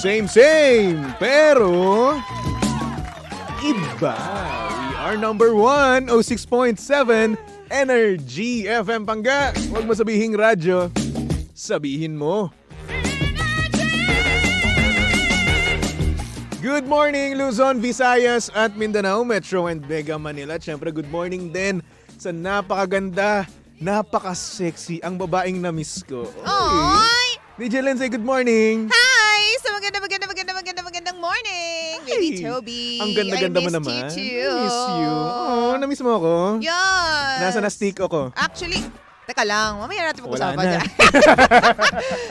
Same, pero iba. We are number 1, 06.7 Energy FM Pangga. Huwag mo sabihing radyo, sabihin mo. Good morning Luzon, Visayas at Mindanao, Metro and Mega Manila. At syempre good morning din sa napakaganda, napaka-sexy ang babaeng na-miss ko. Oy! DJ Lindsay, good morning. Hi! So magandang morning, Baby Toby. Ang ganda-ganda mo naman. I missed you too. I miss you. Oh, na-miss mo ako? Yes. Nasa na-stick ako. Actually, teka lang, mamaya natin Wala pag-usapan na. dyan.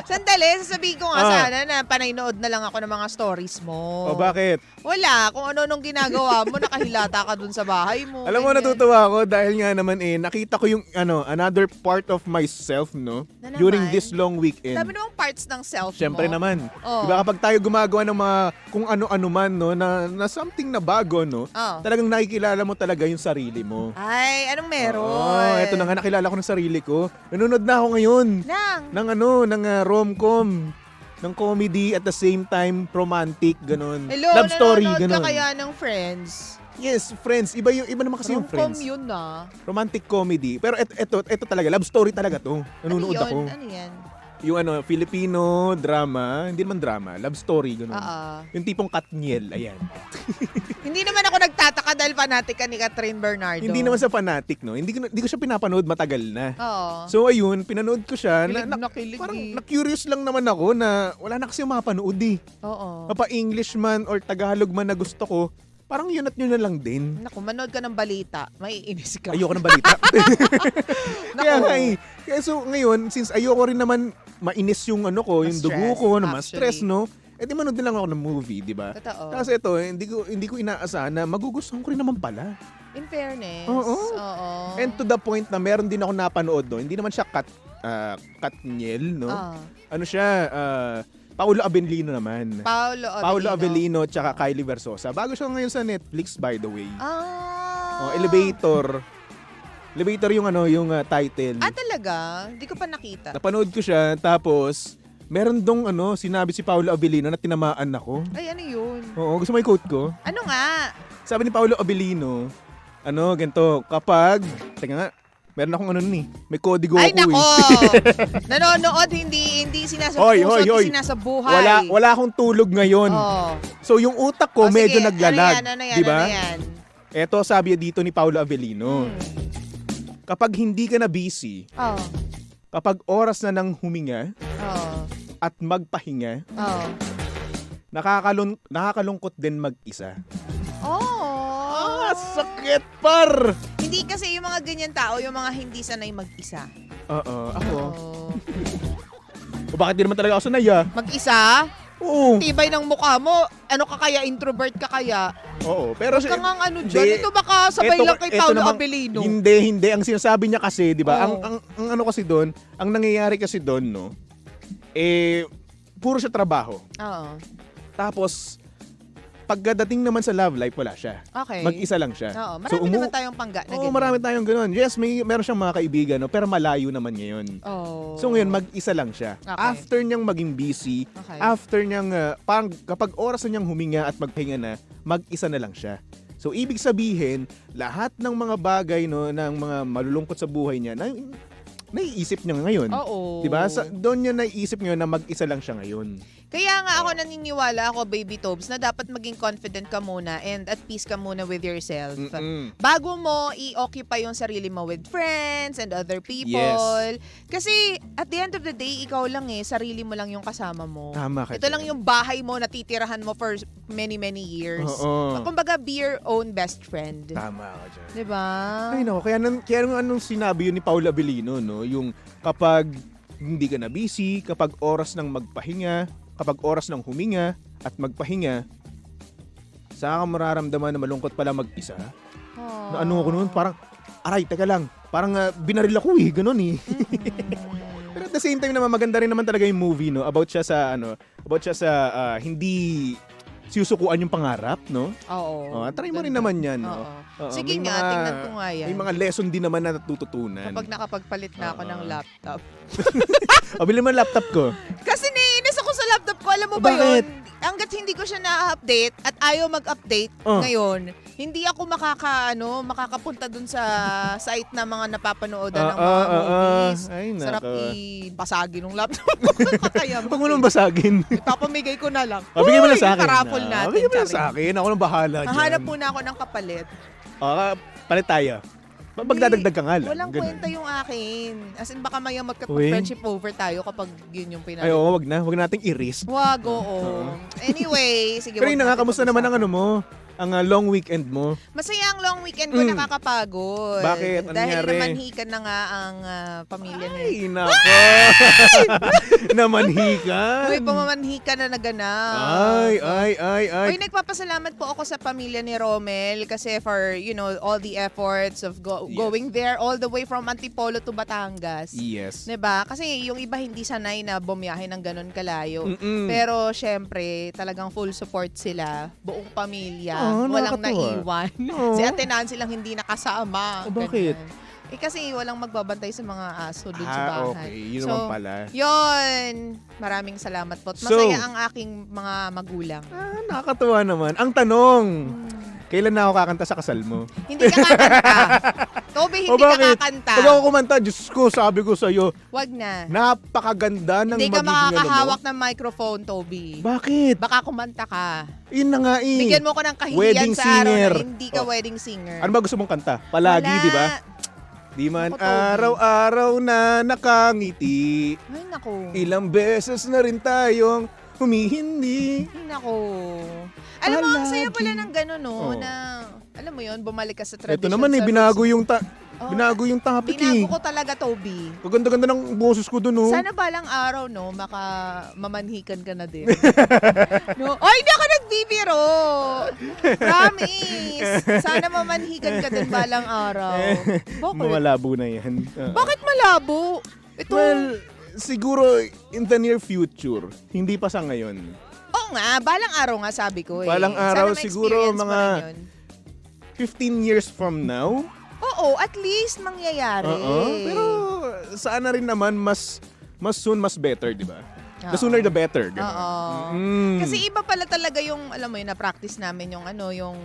Sandali, sasabihin ko nga sana na panaynood na lang ako ng mga stories mo. O bakit? Wala, kung ano nung ginagawa mo, nakahilata ka dun sa bahay mo. Alam mo, ganyan. natutuwa ako dahil nga naman nakita ko yung another part of myself, no? Na naman? During this long weekend. Dami namang parts ng self Siyempre mo. naman. Oh. Diba kapag tayo gumagawa ng mga kung ano-ano man, no, na something na bago, no? Oh. Talagang nakikilala mo talaga yung sarili mo. Ay, anong meron? Oo, eto na nga, nakilala ko ng sarili ko. Nanonood na ako ngayon. Ng rom-com. Ng comedy at the same time romantic, ganun. Hello, Love story, nanonood ganun. ka kaya ng Friends? Yes, Friends. Iba naman kasi yung Rom-com Friends. yun na. Romantic comedy. Pero ito talaga, love story talaga to. Nanonood ako. Ano yan? Yung Filipino drama, hindi naman drama, love story, ganun. Yung tipong Katniel, ayan. Hindi naman ako nagtataka dahil fanatic ka ni Catherine Bernardo. Hindi naman sa fanatic, no? Hindi ko siya pinapanood matagal na. Oo. So ayun, pinanood ko siya. Kilig na kilig parang eh. na-curious lang naman ako na wala na kasi mapanood eh. Oo. Mapa-English man or Tagalog man na gusto ko, parang yun at yun na lang din. Naku, manood ka ng balita. Maiinis ka. Ayoko ng balita. Kaya Naku. nga Kaya so ngayon, since ayoko rin naman mainis yung yung dugo ko, na ma-stress, no? Eh di manood din lang ako ng movie, di ba? Totoo. Kasi ito, hindi ko inaasahan na magugustuhan ko rin naman pala. In fairness. Oo. Oo. And to the point na meron din ako napanood, no? Hindi naman siya Katniel, no? Ano siya, Paolo Avellino naman. Paolo Avellino tsaka Kylie Versosa. Bago siya ngayon sa Netflix, by the way. Elevator. Elevator yung yung title. Talaga? Hindi ko pa nakita. Napanood ko siya, tapos meron dong sinabi si Paolo Avellino na tinamaan ako. Ay, ano yun? Oo, gusto mo yung quote ko? Ano nga? Sabi ni Paolo Avellino, ganito, kapag, teka nga, meron akong may kodigo Ay, ako nako! Nanonood, hindi sinasa Hoy, puso, hoy, hoy. hindi sinasa buhay. Wala akong tulog ngayon. Oh. So yung utak ko medyo sige, naglalag, ano yan, di ba? Ano yan? Eto sabi dito ni Paolo Avellino. Kapag hindi ka na busy, Oh. kapag oras na ng huminga Oh. at magpahinga, Oh. nakakalungkot din mag-isa. Oh. Sakit par! Hindi kasi yung mga ganyan tao, yung mga hindi sanay mag-isa. Oo, ako. Oh. O bakit di naman talaga ako sanay Mag-isa? Oo. Tibay ng mukha mo. Ano ka kaya? Introvert ka kaya? Oo, pero Huwag ka ngang ano dyan. Ito baka sabay lang kay Paolo Avellino. Hindi. Ang sinasabi niya kasi, di ba? Oo. Ang ano kasi doon, ang nangyayari kasi doon, no? Puro siya trabaho. Oo. Tapos, pagdating naman sa love life, wala siya. Okay. Mag-isa lang siya. Oo. Marami naman tayong pangga na Oo, ganyan. marami tayong gano'n. Yes, meron siyang mga kaibigan, no? Pero malayo naman ngayon. Oh. So ngayon, mag-isa lang siya. Okay. After niyang maging busy, Okay. after niyang, parang kapag oras na niyang huminga at magpahinga na, mag-isa na lang siya. So ibig sabihin, lahat ng mga bagay no, ng mga malulungkot sa buhay niya, naiisip niya ngayon. Oo. Diba? Doon niya naiisip ngayon na mag-isa lang siya ngayon. Kaya nga ako naniniwala ako, Baby Tobes, na dapat maging confident ka muna and at peace ka muna with yourself. Bago mo i-occupy yung sarili mo with friends and other people. Yes. Kasi at the end of the day, ikaw lang sarili mo lang yung kasama mo. Tama ka Ito dyan. lang yung bahay mo na titirahan mo for many years. Oo. Kumbaga, be your own best friend. Tama ka dyan. Diba? Ay no, kaya anong sinabi yun ni Paolo Avellino, no? Yung kapag hindi ka na busy, kapag oras ng magpahinga, kapag oras ng huminga at magpahinga, saka ka mararamdaman na malungkot pala mag-isa. Na ano ako noon, parang, aray, teka lang, parang binaril ako ganun Pero at the same time naman, maganda rin naman talaga yung movie, no? About siya sa hindi sinusukuan yung pangarap, no? Oo. Try mo rin naman yan, no? Oo. Sige nga, tingnan ko nga yan. May mga lesson din naman na natututunan. Kapag nakapagpalit na ako ng laptop. Bili mo ang laptop ko. Kasi naiinis ako sa laptop ko. Alam mo ba Bakit? yun? hanggat hindi ko siya na-update at ayaw mag-update ngayon, hindi ako makakapunta dun sa site na mga napapanoodan ng mga movies. Ay, Sarap nako. ibasagin ng laptop ko. Kaya Huwag mo nang basagin. ipapamigay ko na lang. Bigyan mo na sa akin. Paraffle natin. Bigyan mo na Charing. sa akin. Ako nang bahala dyan. Hahanap muna ako ng kapalit. Palit tayo. Magdadagdag ka nga lang. Walang Ganun. kwenta yung akin. As in, baka maya Uy. magka-friendship over tayo kapag yun yung Ay, pinag- oo, wag na. Wag nating i-risk. Wag, oo. Anyway, sige. Pero wag yun na nga, natin kamusta naman ang pag-usapan. ano mo? Ang long weekend mo? Masaya ang long weekend ko, nakakapagod. Bakit? Anong Dahil nangyari? namanhikan na nga ang pamilya niya. Ay, nako. Namanhikan. Uy, pamamanhikan na naganap. Ay. Uy, nagpapasalamat po ako sa pamilya ni Romel kasi for, all the efforts of going there all the way from Antipolo to Batangas. Yes. 'Di ba? Kasi yung iba hindi sanay na bumiyahe ng ganun kalayo. Mm-mm. Pero syempre, talagang full support sila, buong pamilya, walang nakakatuwa. naiwan. Oo. Si Ate Nancy lang hindi nakasama. Bakit? Ganyan. Kasi walang magbabantay sa mga aso doon sa bahay. Okay. Yun naman pala. Yun. Maraming salamat po. At masaya ang aking mga magulang. Nakakatuwa naman. Ang tanong, kailan na ako kakanta sa kasal mo? Hindi ka kakanta. Toby, hindi ka bakit? kakanta. Pag ako kumanta, Diyos ko, sabi ko sa'yo, Wag na. napakaganda ng Hindi ka magiging ano mo. makakahawak ng microphone, Toby. Bakit? Baka kumanta ka. Yun na nga eh. Bigyan mo ko ng kahihiyan Wedding sa araw singer. na hindi ka wedding singer. Ano ba gusto mong kanta? Palagi, Wala. di ba? Di man Ako, Toby. araw-araw na nakangiti. Ay, naku. Ilang beses na rin tayong humihindi. Ay, naku. Alam mo, ang saya Palagi. pala ng gano'n, no? Oo. Na, alam mo yun, bumalik ka sa tradition. Ito naman eh, sa binago roots. yung Oh, binago yung topic Binago eh. ko talaga, Toby. Kaganda-ganda ng boses ko dun, oh. Sana balang araw, no, mamanhikan ka na din. No? Ay, hindi ako nagbibiro! Promise! Sana mamanhikan ka din balang araw. Bakit? Malabo na yan. Bakit malabo? Ito, Well, siguro in the near future, hindi pa sa ngayon. oo nga, balang araw nga sabi ko eh. Balang araw, Sana siguro ma-experience mo mga- rin yun. 15 years from now, Oo, at least mangyayari. pero sana rin naman mas soon, mas better, di ba? The Oo. sooner the better. Ganun. Oo. Mm. Kasi iba pala talaga yung, alam mo yun, na-practice namin yung yung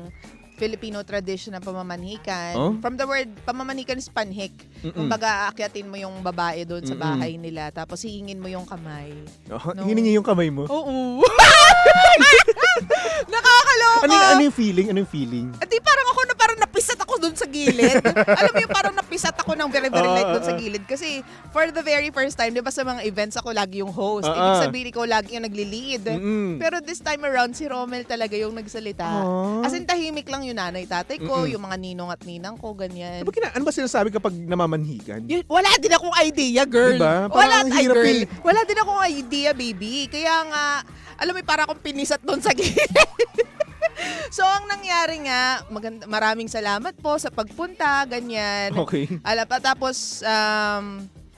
Filipino tradition na pamamanhikan. Oh? From the word, pamamanhikan is panhik. Mm-mm. Kumbaga, aakyatin mo yung babae doon sa Mm-mm. bahay nila, tapos hihingin mo yung kamay. Oh, No. hiningi yung kamay mo. Oo. Nakakaloka! Ano yung feeling? Ano yung feeling? At di parang ako na parang napisat ako doon sa gilid. Alam mo yung parang napisat ako ng very light doon sa gilid. Kasi for the very first time, di ba sa mga events ako lagi yung host. Ibig sabihin ko lagi yung nagli-lead. Mm-mm. Pero this time around, si Romel talaga yung nagsalita. Aww. As in, tahimik lang yung nanay, tatay ko, Mm-mm. yung mga ninong at ninang ko, ganyan. Ano ba sinasabi kapag namamanhikan? Wala din akong idea, girl. Diba? Parang Wala, ang hirap girl. eh. Wala din akong idea, baby. Kaya nga, alam mo, para akong pinisat doon sa gilid. So, ang nangyari nga, maraming salamat po sa pagpunta, ganyan. Okay. Tapos,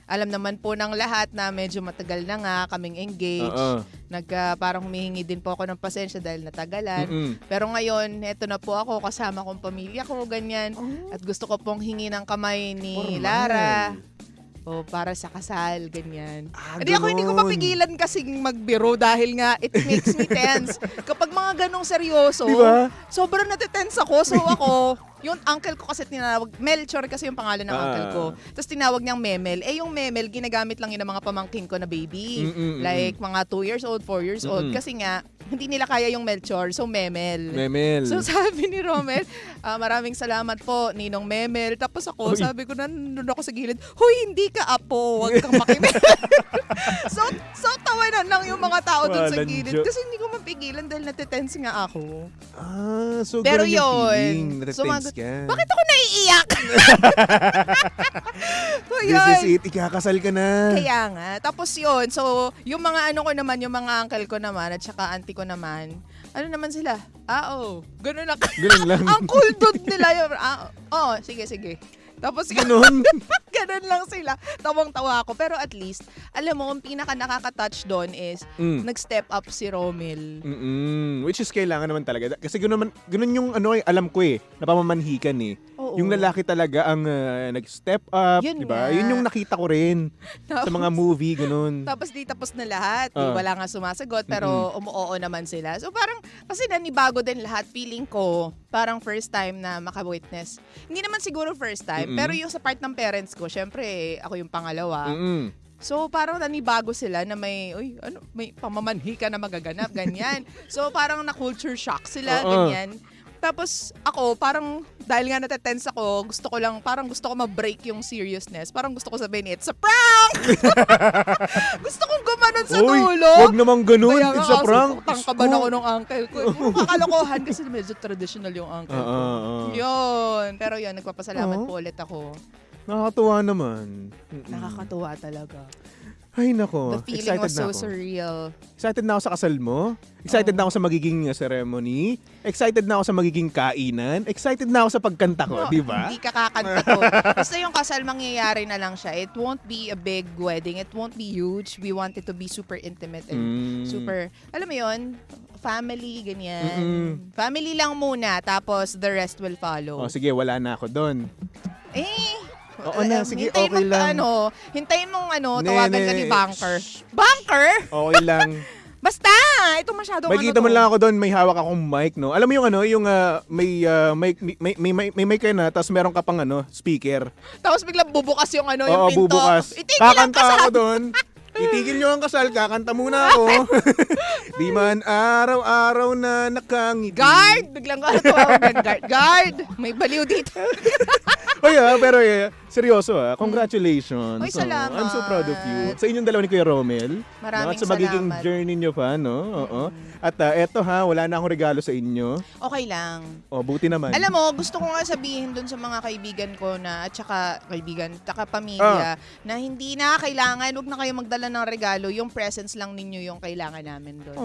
alam naman po ng lahat na medyo matagal na nga kaming engaged. Oo. Parang humihingi din po ako ng pasensya dahil natagalan. Mm-mm. Pero ngayon, eto na po ako, kasama kong pamilya ko, ganyan. At gusto ko pong hingi ng kamay ni Formal. Lara. O para sa kasal, ganyan. Hindi ko ganun. mapigilan kasing magbiro dahil nga it makes me tense. Kapag mga ganong seryoso, Diba? sobrang natitense ako. So ako, yung uncle ko kasi tinawag, Melchor kasi yung pangalan ng uncle ko. Tapos tinawag niyang Memel. Yung Memel, ginagamit lang yun ng mga pamangkin ko na baby. Like mga 2 years old, 4 years old. Kasi nga, hindi nila kaya yung Melchor, so Memel. Memel. So sabi ni Romel, maraming salamat po, Ninong Memel. Tapos ako, Uy. sabi ko na, nandun ako sa gilid, huy, hindi ka apo, wag kang makinig. so tawanan lang yung mga tao dun sa Walang gilid. joke. Kasi hindi ko mapigilan dahil natitense nga ako. So Pero ganun yung yun, feeling. Nare-tense sumagot- ka. Bakit ako naiiyak? So, This yun. is it. Ikakasal ka na. Kaya nga. Tapos yun, so yung mga ano ko naman, yung mga uncle ko naman at saka auntie ko naman, ano naman sila? Ganun na. Ganun lang. Ang cool dude nila yun. Oo, sige. Tapos yun, Ganun. Ganun lang sila. Tawang-tawa ako. Pero at least, alam mo, ang pinaka nakaka-touch doon is, nag-step up si Romel. Which is kailangan naman talaga. Kasi ganun yung alam ko napamamanhikan Oo. Yung lalaki talaga ang nag-step up, Yun di ba? nga. Yun yung nakita ko rin sa mga movie, ganun. Tapos di tapos na lahat. Ah. Wala nga sumasagot, pero umuoo naman sila. So parang, kasi nanibago din lahat. Feeling ko, parang first time na maka-witness. Hindi naman siguro first time, pero yung sa part ng parents ko, syempre, ako yung pangalawa. So, parang nanibago sila na may pamamanhi ka na magaganap, ganyan. So, parang na-culture shock sila, ganyan. Tapos, ako, parang, dahil nga natetense ako, gusto ko ma-break yung seriousness. Parang gusto ko sabihin, it's a prank! Gusto kong gumanon sa dulo. Wag namang ganun. Kaya nga, It's a prank. tangkaban ako ng uncle ko. Puro kakalokohan kasi medyo traditional yung uncle ko. Yun. Pero yun, nagpapasalamat po ulit ako. Nakakatuwa naman. Nakakatuwa talaga. Ay, nako. The feeling Excited was na so ako. surreal. Excited na ako sa kasal mo. Excited na ako sa magiging ceremony. Excited na ako sa magiging kainan. Excited na ako sa pagkanta ko, di ba? Hindi ka kakanta to. Basta yung kasal, mangyayari na lang siya. It won't be a big wedding. It won't be huge. We want it to be super intimate and super, alam mo yun, family, ganyan. Family lang muna, tapos the rest will follow. Oh, sige, wala na ako doon. Oo na, sige, hintayin okay mo, lang. Hintayin mong tawagan ka ni Banker. Banker? Okay lang. Basta! Ito masyadong May kita mo lang ako doon, may hawak akong mic, no? Alam mo yung yung may mic ka na, tapos meron ka pang speaker. Tapos biglang bubukas yung yung Oo, pinto. bubukas. Itigil ang Kakanta kasal. ako doon. Itigil nyo ang kasal, kakanta muna ako. Di man araw-araw na nakangiti. Guard! Biglang ko tawagan. Guard! May baliw dito. Pero seryoso congratulations. Oy, salamat. I'm so proud of you. Sa inyong dalawa ni Kuya Romel. Maraming At sa magiging salamat. journey nyo pa, no? Oo. At eto wala na akong regalo sa inyo. Okay lang. Buti naman. Alam mo, gusto ko nga sabihin dun sa mga kaibigan ko na, at saka pamilya, na hindi na kailangan, huwag na kayo magdala ng regalo, yung presence lang ninyo yung kailangan namin dun.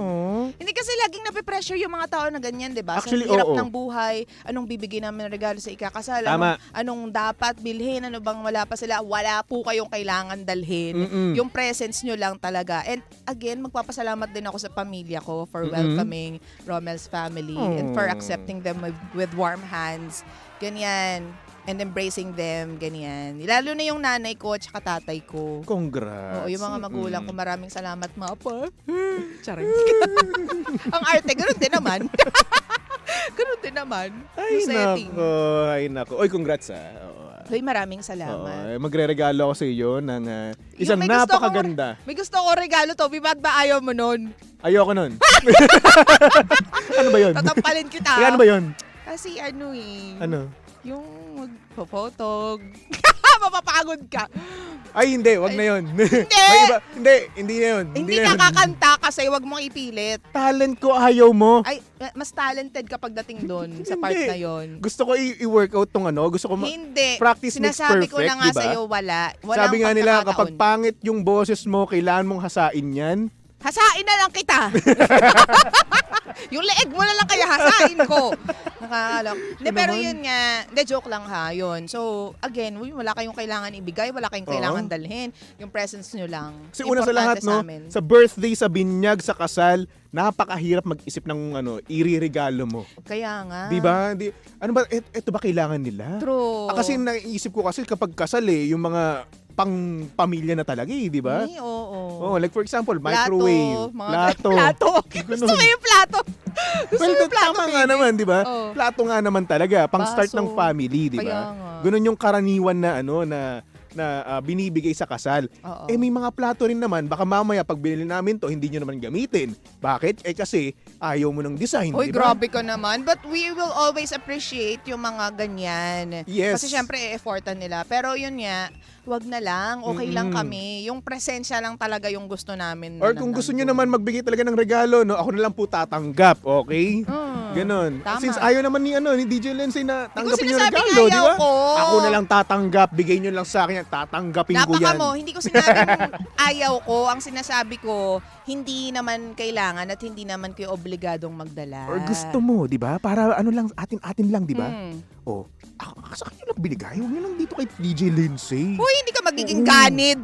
Hindi kasi laging nape-pressure yung mga tao na ganyan, di ba? Actually, sa hirap oo. ng buhay, anong bibigyan namin ng regalo sa ikakasal, Tama. anong dapat bilhin, ano bang wala pa sila, wala po kayong kailangan dalhin. Yung presence nyo lang talaga. And again, magpapasalamat din ako sa pamilya ko for welcoming Romel's family and for accepting them with warm hands. Ganyan. And embracing them, ganyan. Lalo na yung nanay ko at saka tatay ko. Congrats. Oo, yung mga magulang ko, maraming salamat, Mapa. Charing. Ang arte, ganun din naman. Ganun din naman. Yung setting. Ay nako. Oy, congrats Oo. Hoy, maraming salamat. Magre-regalo ako sa iyo ng isang Yung may gusto napakaganda. May gusto ko regalo to. Bakit ba ayaw mo nun? Ayoko nun. Ano ba yun? Tatampalin kita. Ano ba yun? Kasi Ano? yung magpo-photog. Mapapagod ka. Ay, hindi. Wag na yun. Hindi! May iba. Hindi na yun. Hindi na ka yun. kakanta kasi wag mong ipilit. Talent ko, ayaw mo. Ay, mas talented ka pagdating doon sa part Hindi. na yon. Gusto ko i-workout tong Gusto ko Hindi. practice makes Sinasabi perfect, ko na nga diba? sa'yo, wala. Walang Sabi nga nila, kapag pagkakataon. pangit yung boses mo, kailangan mong hasain yan. Hasain na lang kita. Yung leeg mo na lang kaya hasain ko. Nakakalok. Hindi, pero naman? yun nga. Hindi, joke lang ha. Yun. So, again, wala kayong kailangan ibigay. Wala kayong kailangan dalhin. Yung presence nyo lang. Kasi una sa lahat, Importante amin. sa birthday, sa binyag, sa kasal, napakahirap mag-isip ng iriregalo mo. Kaya nga. Di ba? Ano ba, ito ba kailangan nila? True. Kasi naisip ko kasi kapag kasal yung mga pang pamilya na talaga di ba? Oo. Like for example, microwave, plato. Plato. Gusto mo yung plato. Gusto Well, mo yung plato, tama nga baby. naman, di ba? Oo. Plato nga naman talaga, pang start Baso. ng family, di Kaya ba? nga. Ganun yung karaniwan na na binibigay sa kasal. Oo. May mga plato rin naman, baka mamaya pag binili namin to, hindi nyo naman gamitin. Bakit? Kasi ayaw mo ng design, Hoy, di ba? grabe ka naman. But we will always appreciate yung mga ganyan. Yes. Kasi syempre, e-effortan nila. Pero yun nga, wag na lang. Okay lang kami. Yung presensya lang talaga yung gusto namin. Or kung gusto nyo naman magbigay talaga ng regalo, ako na lang po tatanggap, okay? Ganon. Tama. Since ayaw naman ni DJ Lindsay na tanggapin yung sinasabing regalo, di ayaw ba? ko. Ako na lang tatanggap, bigay nyo lang sa akin, tatanggapin ko Napaka yan. mo, hindi ko sinabing ayaw ko. Ang sinasabi ko, hindi naman kailangan at hindi naman kayo obligadong magdala. Or gusto mo, di ba? Para ano lang, atin lang, di ba? Hmm. Oh, sa kanya lang binigay. Huwag nyo lang dito kay DJ Lindsay. Hoy, hindi ka magiging Oo. ganid.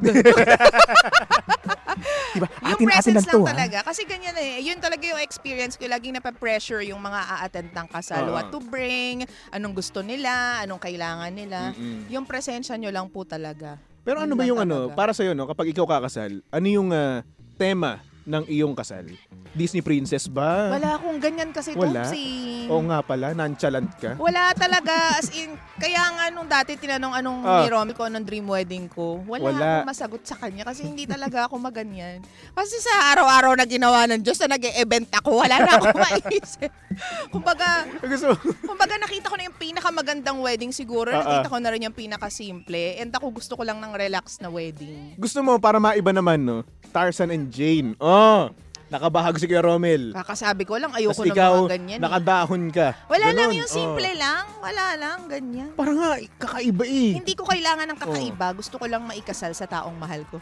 Diba? Yung Atin presence lang lang to, talaga. Kasi ganyan yun talaga yung experience ko. Laging napapressure yung mga a-attend ng kasal. Oo. What to bring, anong gusto nila, anong kailangan nila. Mm-mm. Yung presensya nyo lang po talaga. Pero ano Yun ba lang yung talaga. para sa'yo, no, kapag ikaw kakasal, ano yung tema ng iyong kasal? Disney princess ba? Wala akong ganyan kasi, Wala? Topsy. Oo nga pala, nonchalant ka. Wala talaga. As in, kaya nga nung dati tinanong anong ni Romel ko, anong dream wedding ko. Wala akong masagot sa kanya kasi hindi talaga ako maganyan. Kasi sa araw-araw na ginawa ng Diyos na nag-e-event ako, wala na akong maisip. Kumbaga nakita ko na yung pinakamagandang wedding siguro. Nakita ko na rin yung pinakasimple. And ako gusto ko lang ng relax na wedding. Gusto mo, para maiba naman, no? Tarzan and Jane. Oh! Nakabahag si Kuya Romel. Kakasabi ko lang, ayoko Tapos ng ikaw, mga ganyan. nakadahon ka. Wala Ganon. lang yung simple lang. Wala lang, ganyan. Parang nga, kakaiba eh. Hindi ko kailangan ng kakaiba. Gusto ko lang maikasal sa taong mahal ko.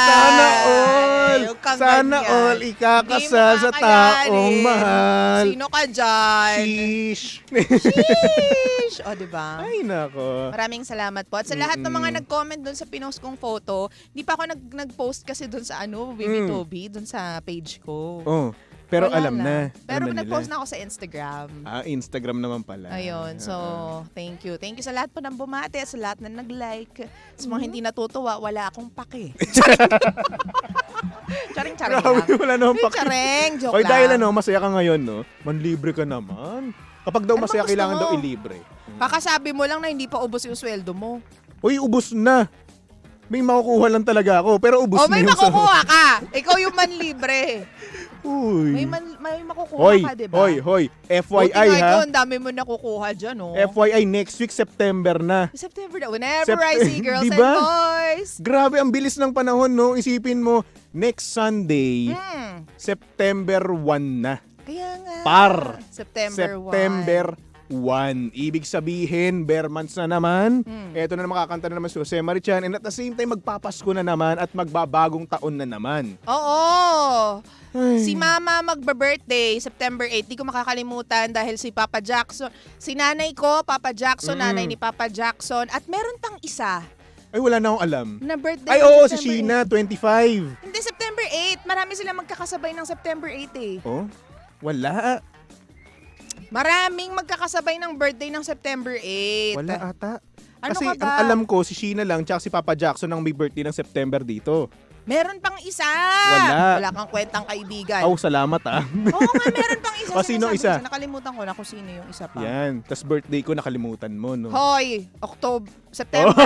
Sana all! Huwag kang Sana ganyan. all ikakasal Hindi mo sa taong kakayanin. mahal. Sino ka dyan? Sheesh. Sheesh! O, diba? Ay, nako. Maraming salamat po. At sa lahat ng mga nag-comment doon sa pinost kong photo, hindi pa ako nag-post kasi doon sa Baby Toby, doon sa page ko. Oh, pero Wala alam lang. na. Pero Alam na nag-post nila. na ako sa Instagram. Instagram naman pala. Ayun. So, thank you. Thank you sa lahat po ng bumati, sa lahat na nag-like. Sa mga hindi natutuwa, wala akong pake. Charing lang. Grabe, wala naman pa. Charing, joke Oy, lang. dahil masaya ka ngayon, no? Manlibre ka naman. Kapag daw Ano masaya, bang gusto kailangan mo? daw ilibre. Kakasabi mo lang na hindi pa ubos yung sweldo mo. Uy, ubos na. May makukuha lang talaga ako, pero ubos O na may yung makukuha ka. Ikaw yung manlibre. Uy. May makukuha Hoy, ka, diba? hoy. Buti FYI nga ikaw, ha. ang dami mo nakukuha dyan, oh. FYI, next week, September na. September na. Whenever I see girls Diba? and boys. Grabe, ang bilis ng panahon, no? Isipin mo, next Sunday, Hmm. September 1 na. Kaya nga. Par. September 1. Ibig sabihin, bare months na naman. Hmm. Eto na makakanta na naman si Jose Marichan. And at the same time, magpapasko na naman at magbabagong taon na naman. Oo. Ay. Si Mama magba-birthday, September 8. Di ko makakalimutan dahil si Papa Jackson. Si nanay ko, Papa Jackson, nanay ni Papa Jackson. At meron pang isa Ay, wala na akong alam. na birthday. Ay, ng oo, si September Sheena, 25. 8. Hindi, September 8. Marami sila magkakasabay ng September 8 eh. Oh, wala. Maraming magkakasabay ng birthday ng September 8. Wala ata. Ano Kasi ka ba? ang alam ko, si Sheena lang tsaka si Papa Jackson ang may birthday ng September dito. Meron pang isa. Wala. Wala kang kwentang kaibigan. Oh, salamat ah. Oo nga, meron pang isa. O, sino Sinasabi isa? ko, nakalimutan ko na kung sino yung isa pa. Yan. Tapos birthday ko, nakalimutan mo, no? Hoy, September.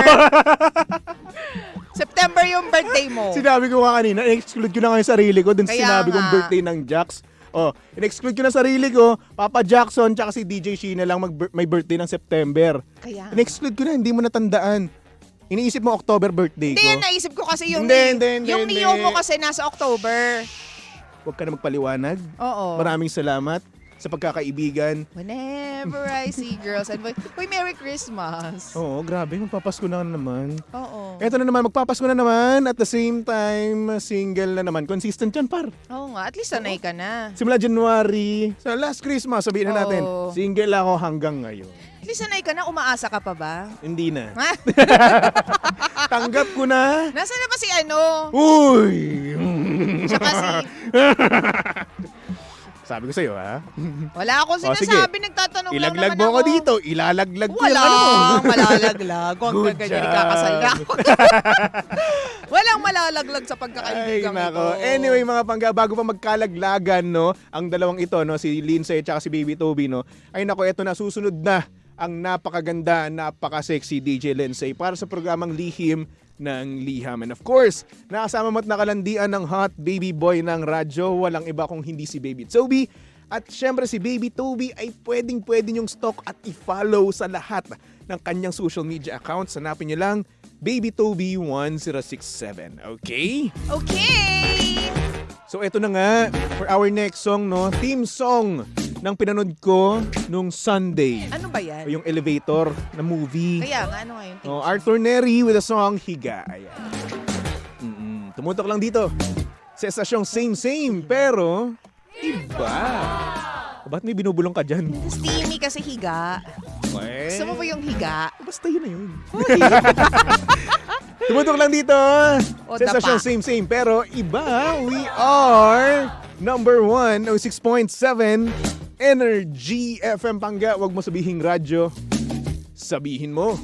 September yung birthday mo. Sinabi ko nga kanina, in-exclude ko na nga yung sarili ko dun sa Kaya sinabi kong nga. birthday ng Jax. Oh, in-exclude ko na sarili ko, Papa Jackson, tsaka si DJ Sheena lang may birthday ng September. Kaya. In-exclude ko na, hindi mo natandaan. Iniisip mo October birthday Hindi ko. yan, naisip ko kasi yung Hindi. yung Neo mo kasi nasa October. Huwag ka na magpaliwanag. Oo. Maraming salamat sa pagkakaibigan. Whenever I see girls and boys. Uy, Merry Christmas. Oo, grabe, magpapasko na naman. Oo. Eto na naman, magpapasko na naman. At the same time, single na naman. Consistent yan, par. Oo nga, at least sanay ka na. Simula January, sa last Christmas, sabihin na natin, Oo. single ako hanggang ngayon. At least sanay ka na, umaasa ka pa ba? Hindi na. Ha? Tanggap ko na. Nasaan na ba si ano? Uy! Siya kasi, Sabi ko sa'yo, ha? wala akong O, sige. sinasabi, nagtatanong lang Ilalaglag naman mo ako dito. Ilalaglag ko yung Wala, ano mo. malalaglag. Kung Good ganyan, job. ikakasal na ako. Walang malalaglag sa Ay, pagkakaibigan nako. ito. Anyway, mga pangga, bago pa magkalaglagan, no, ang dalawang ito, no, si Lindsay at si Baby Toby, no, ay nako, eto na, susunod na ang napakaganda, napaka-sexy DJ Lindsay para sa programang Lihim ng Liham. And of course, nakasama mo at nakalandian ng hot baby boy ng radyo. Walang iba kung hindi si Baby Toby. At syempre si Baby Toby ay pwedeng-pwede nyong stalk at i-follow sa lahat ng kanyang social media accounts. Hanapin niyo lang Baby Toby 1067. Okay? Okay! So eto na nga for our next song, no, theme song ng pinanood ko nung Sunday. Ano ba yan? Yung Elevator na movie. Kaya nga, ano nga yung theme Oh, song? Arthur Neri with the song Higa. Ayan. Tumutok lang dito. Sa estasyong same, pero iba. Ba't may binubulong ka dyan? Steamy kasi higa. Gusto mo ba yung higa? Basta yun na yun. Tumutok lang dito. O, Sa estasyong dapa. same, pero iba. We are number 1, 06.7 Energy FM Pangga. Huwag mo sabihing radyo. Sabihin mo.